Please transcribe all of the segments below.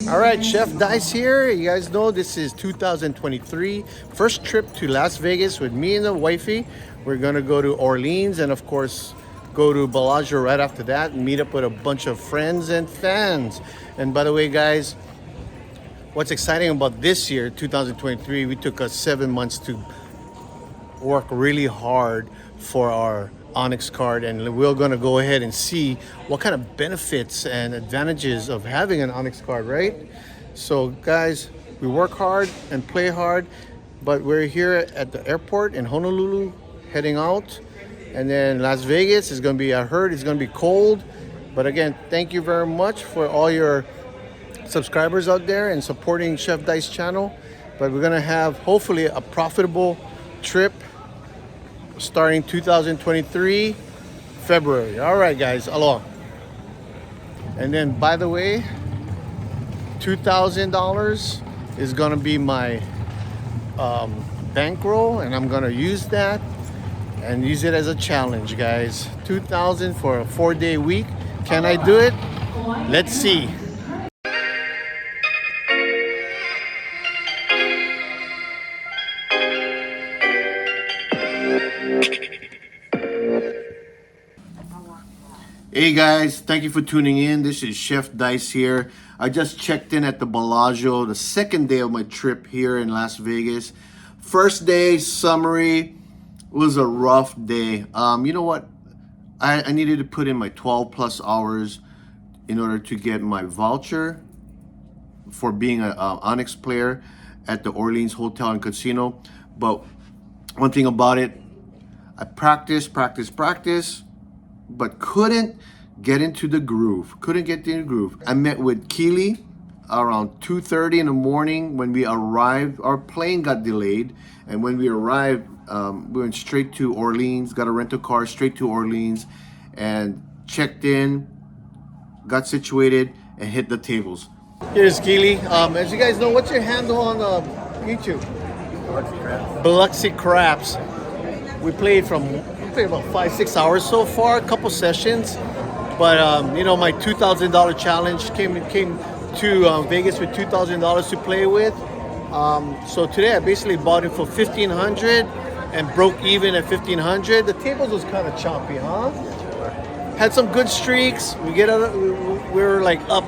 All right, Chef Dice here. You guys know this is 2023. First trip to Las Vegas with me and the wifey. We're gonna go to Orleans and of course go to Bellagio right after that and meet up with a bunch of friends and fans. And by the way, guys, what's exciting about this year, 2023, we took us 7 months to work really hard for our Onyx card, and we're going to go ahead and see what kind of benefits and advantages of having an Onyx card, right? So guys, we work hard and play hard, but we're here at the airport in Honolulu heading out, and then Las Vegas is going to be, I heard it's going to be cold, but again, thank you very much for all your subscribers out there and supporting Chef Dice channel. But we're going to have hopefully a profitable trip starting 2023 February. All right, guys, aloha. And then, by the way, $2,000 is gonna be my bankroll, and I'm gonna use that and use it as a challenge, guys. $2,000 for a 4-day week. Can I do it? Let's see. Hey guys, thank you for tuning in. This is Chef Dice here. I just checked in at the Bellagio, the second day of my trip here in Las Vegas. First day summary was a rough day. You know what? I needed to put in my 12 plus hours in order to get my voucher for being an Onyx player at the Orleans Hotel and Casino. But one thing about it, I practiced, but couldn't get into the groove. I met with Keely around 2:30 in the morning. When we arrived, our plane got delayed, and when we arrived, we went straight to Orleans, got a rental car straight to Orleans, and checked in, got situated, and hit the tables. Here's Keely. As you guys know, what's your handle on YouTube? Biloxi Craps. We played about 5-6 hours so far, a couple sessions, but you know, my $2,000 challenge came to Vegas with $2,000 to play with. So today I basically bought it for $1,500 and broke even at $1,500. The tables was kind of choppy, huh? Had some good streaks. We were like up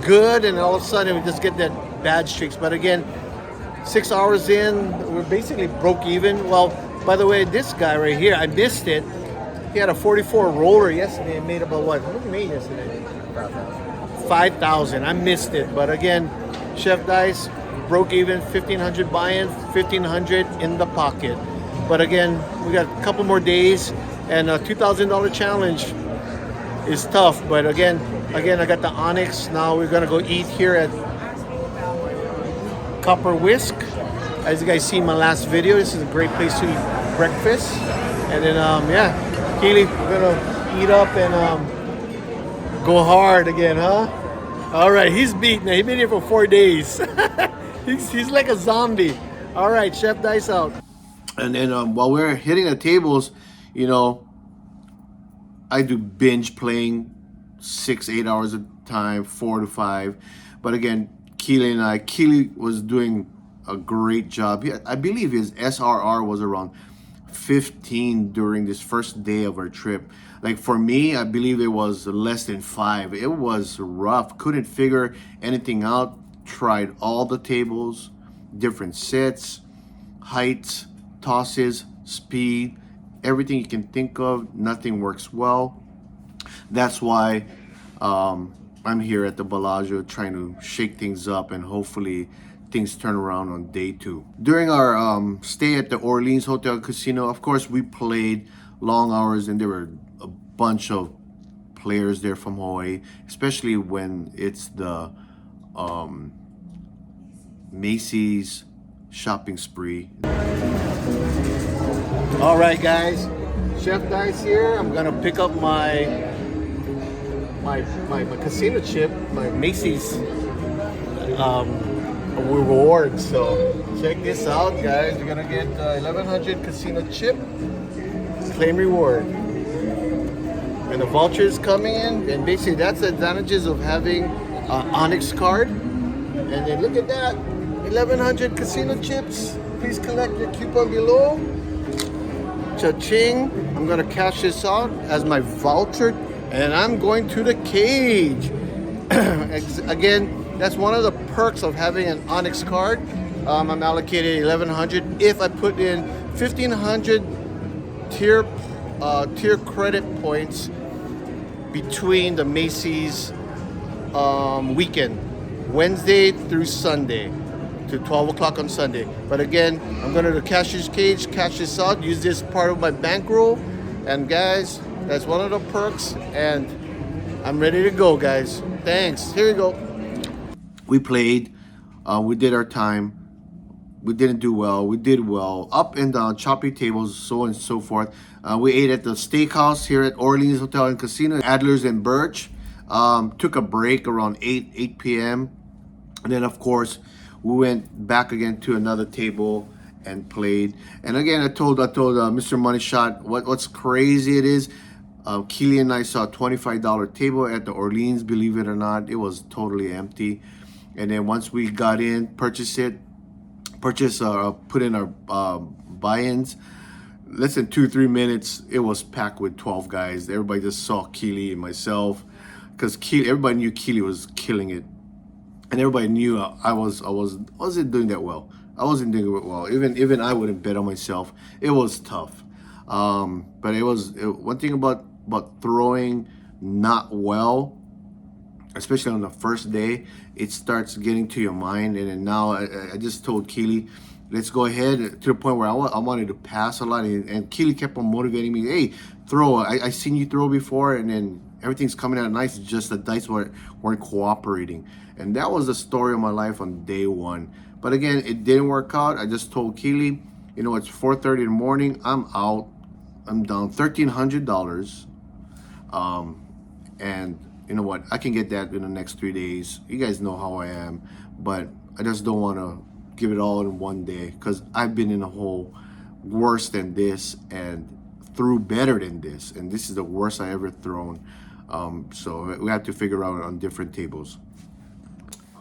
good, and all of a sudden we just get that bad streaks. But again, 6 hours in, we're basically broke even. Well, by the way, this guy right here, I missed it. He had a 44 roller yesterday and made about what? What did he make yesterday? 5,000. I missed it. But again, Chef Dice, broke even, 1,500 buy-in, 1,500 in the pocket. But again, we got a couple more days, and a $2,000 challenge is tough. But again, I got the Onyx. Now we're gonna go eat here at Copper Whisk. As you guys see in my last video, this is a great place to eat breakfast. And then, yeah, Keely, we're gonna eat up and go hard again, huh? All right, he's beaten. He's been here for 4 days. he's like a zombie. All right, Chef Dice out. And then while we're hitting the tables, you know, I do binge playing 6-8 hours at a time, 4 to 5. But again, Keely was doing a great job. I believe his SRR was around 15 during this first day of our trip. Like for me, I believe it was less than 5. It was rough. Couldn't figure anything out. Tried all the tables, different sets, heights, tosses, speed, everything you can think of. Nothing works well. That's why I'm here at the Bellagio trying to shake things up, and hopefully things turn around on day 2. During our stay at the Orleans Hotel Casino, of course, we played long hours, and there were a bunch of players there from Hawaii, especially when it's the Macy's shopping spree. All right, guys, Chef Dice here. I'm gonna pick up my casino chip, my Macy's reward. So check this out, guys. You're gonna get 1100 casino chip, claim reward, and the voucher is coming in. And basically, that's the advantages of having Onyx card. And then look at that, 1100 casino chips. Please collect your coupon below. Cha-ching. I'm gonna cash this out as my voucher, and I'm going to the cage. Again, that's one of the perks of having an Onyx card. I'm allocated 1100. If I put in 1500 tier credit points between the Macy's weekend, Wednesday through Sunday, to 12 o'clock on Sunday. But again, I'm going to the cashier's cage, cash this out, use this part of my bankroll. And guys, that's one of the perks. And I'm ready to go, guys. Thanks. Here you go. We played. We did our time. We didn't do well. We did well. Up and down, choppy tables, so on and so forth. We ate at the steakhouse here at Orleans Hotel and Casino, Adler's and Birch. Took a break around 8 p.m. And then, of course, we went back again to another table and played. And again, I told Mr. Money Shot what's crazy it is. Keely and I saw a $25 table at the Orleans. Believe it or not, it was totally empty. And then once we got in, put in our buy-ins. Less than 2-3 minutes, it was packed with 12 guys. Everybody just saw Keely and myself, because everybody knew Keely was killing it. And everybody knew I wasn't doing that well. I wasn't doing it well. Even I wouldn't bet on myself. It was tough. But one thing about throwing not well, especially on the first day, it starts getting to your mind. And then now I just told Keely, let's go ahead, to the point where I wanted to pass a lot. And Keely kept on motivating me. Hey, throw. I seen you throw before, and then everything's coming out nice. It's just the dice weren't cooperating. And that was the story of my life on day one. But again, it didn't work out. I just told Keely, it's 4:30 in the morning. I'm out. I'm down $1,300. And you know what? I can get that in the next 3 days. You guys know how I am. But I just don't want to give it all in one day, because I've been in a hole worse than this and threw better than this. And this is the worst I ever thrown. So we have to figure out on different tables.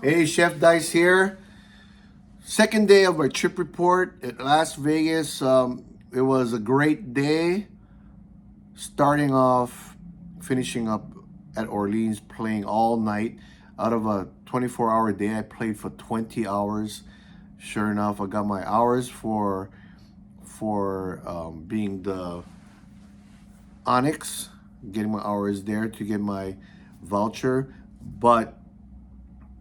Hey, Chef Dice here. Second day of our trip report at Las Vegas. It was a great day. Starting off, finishing up at Orleans, playing all night. Out of a 24-hour day, I played for 20 hours. Sure enough, I got my hours for being the Onyx, getting my hours there to get my voucher. But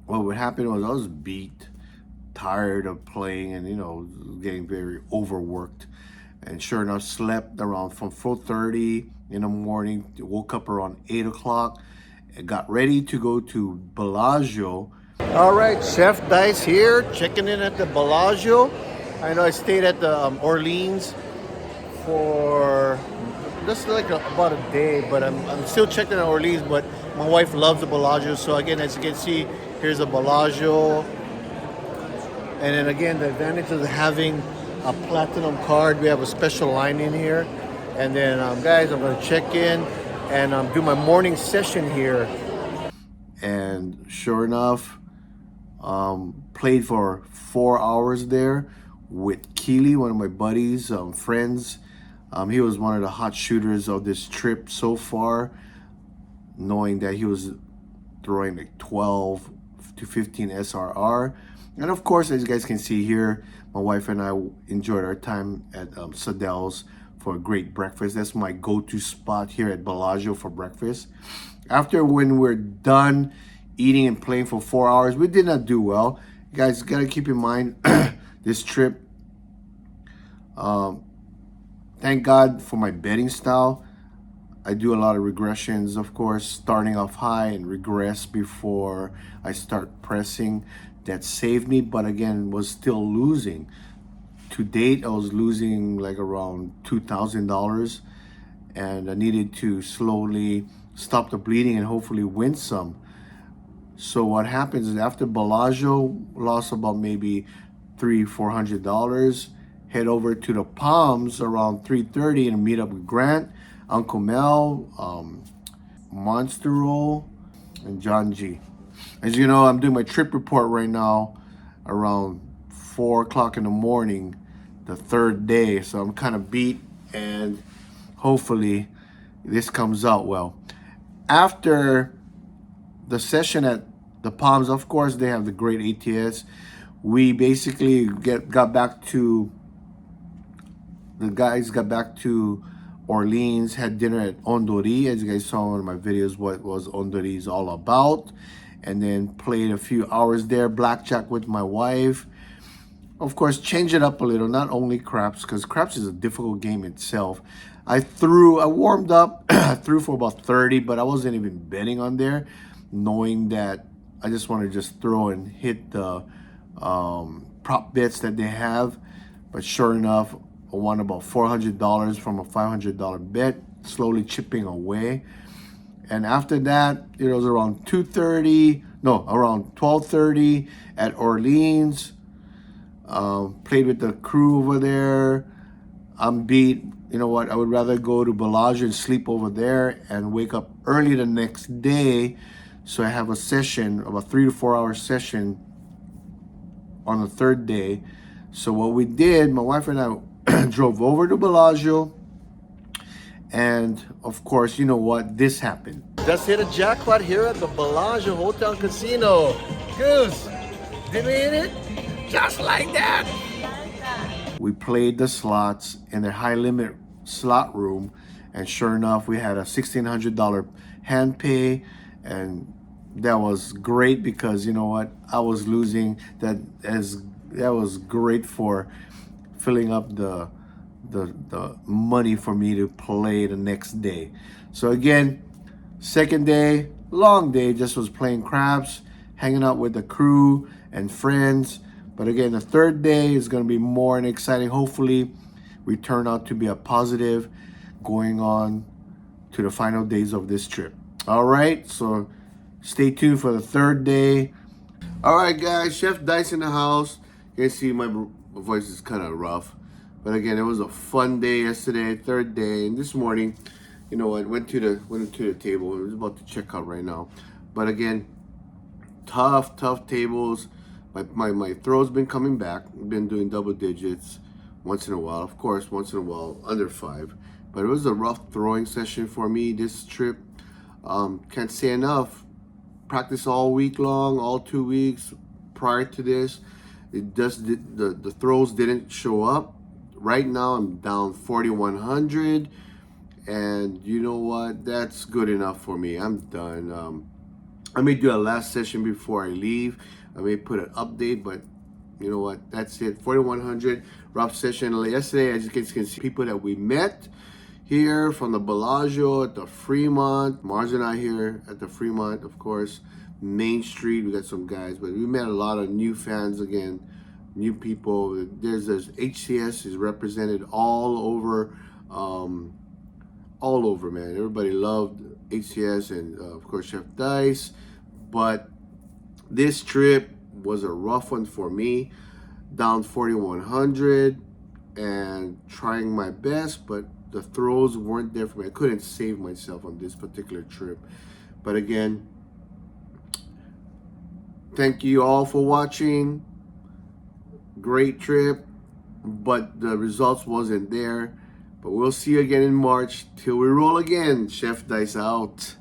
what would happen was I was beat, tired of playing, and getting very overworked. And sure enough, slept around from 4:30 in the morning. Woke up around 8 o'clock and got ready to go to Bellagio. All right, Chef Dice here, checking in at the Bellagio. I know I stayed at the Orleans for just like about a day, but I'm still checking at Orleans. But my wife loves the Bellagio, so again, as you can see, here's a Bellagio. And then again, the advantage of having a platinum card, we have a special line in here. And then guys, I'm going to check in and do my morning session here. And sure enough, played for 4 hours there with Keely, one of my buddies, friends. He was one of the hot shooters of this trip so far, knowing that he was throwing like 12 to 15 SRR. And of course, as you guys can see here, my wife and I enjoyed our time at Sadel's for a great breakfast. That's my go-to spot here at Bellagio for breakfast. After, when we're done eating and playing for 4 hours, we did not do well. You guys gotta keep in mind this trip. Thank God for my betting style. I do a lot of regressions, of course, starting off high and regress before I start pressing. That saved me, but again, was still losing. To date, I was losing like around $2,000, and I needed to slowly stop the bleeding and hopefully win some. So what happens is, after Bellagio, lost about maybe $300-400, head over to the Palms around 3:30 and meet up with Grant, Uncle Mel, Monster Roll, and John G. As you know, I'm doing my trip report right now around 4 o'clock in the morning, the third day. So I'm kind of beat, and hopefully this comes out well. After the session at the Palms, of course, they have the great ATS. We basically got back to, the guys got back to Orleans, had dinner at Ondori. As you guys saw in one of my videos, what was Ondori is all about. And then played a few hours there, blackjack with my wife. Of course, change it up a little, not only craps, because craps is a difficult game itself. I warmed up, I threw for about 30, but I wasn't even betting on there, knowing that I just want to just throw and hit the prop bets that they have. But sure enough, I won about $400 from a $500 bet, slowly chipping away. And after that, it was around 2:30, no, around 12:30 at Orleans. Played with the crew over there. I'm beat. You know what? I would rather go to Bellagio and sleep over there and wake up early the next day. So I have a session, about 3 to 4 hour session on the third day. So what we did, my wife and I drove over to Bellagio. And of course, you know what? This happened. Just hit a jackpot here at the Bellagio Hotel Casino. Goose, did we hit it? Just like that. We played the slots in their high limit slot room, and sure enough, we had a $1,600 hand pay, and that was great because you know what? I was losing. That was great for filling up the money for me to play the next day. So again, second day, long day, just was playing craps, hanging out with the crew and friends. But again, the third day is going to be more and exciting. Hopefully we turn out to be a positive going on to the final days of this trip. All right, so stay tuned for the third day. All right, guys, Chef Dice in the house. You can see my voice is kind of rough. But again, it was a fun day yesterday, third day. And this morning, you know what, went to the table. I was about to check out right now. But again, tough tables. My throw's been coming back. I've been doing double digits once in a while. Of course, once in a while, under 5. But it was a rough throwing session for me this trip. Can't say enough. Practice all week long, all 2 weeks prior to this. The throws didn't show up. Right now, I'm down 4,100. And you know what? That's good enough for me. I'm done. I may do a last session before I leave. I may put an update, but you know what? That's it. 4,100 rough session yesterday. As you can see, people that we met here from the Bellagio at the Fremont. Mars and I here at the Fremont, of course. Main Street. We got some guys, but we met a lot of new fans again, new people. There's HCS is represented all over, man. Everybody loved HCS and of course Chef Dice, but this trip was a rough one for me. Down 4,100 and trying my best, but the throws weren't there for me. I couldn't save myself on this particular trip. But again, thank you all for watching. Great trip, but the results wasn't there. But we'll see you again in March. Till we roll again. Chef Dice out.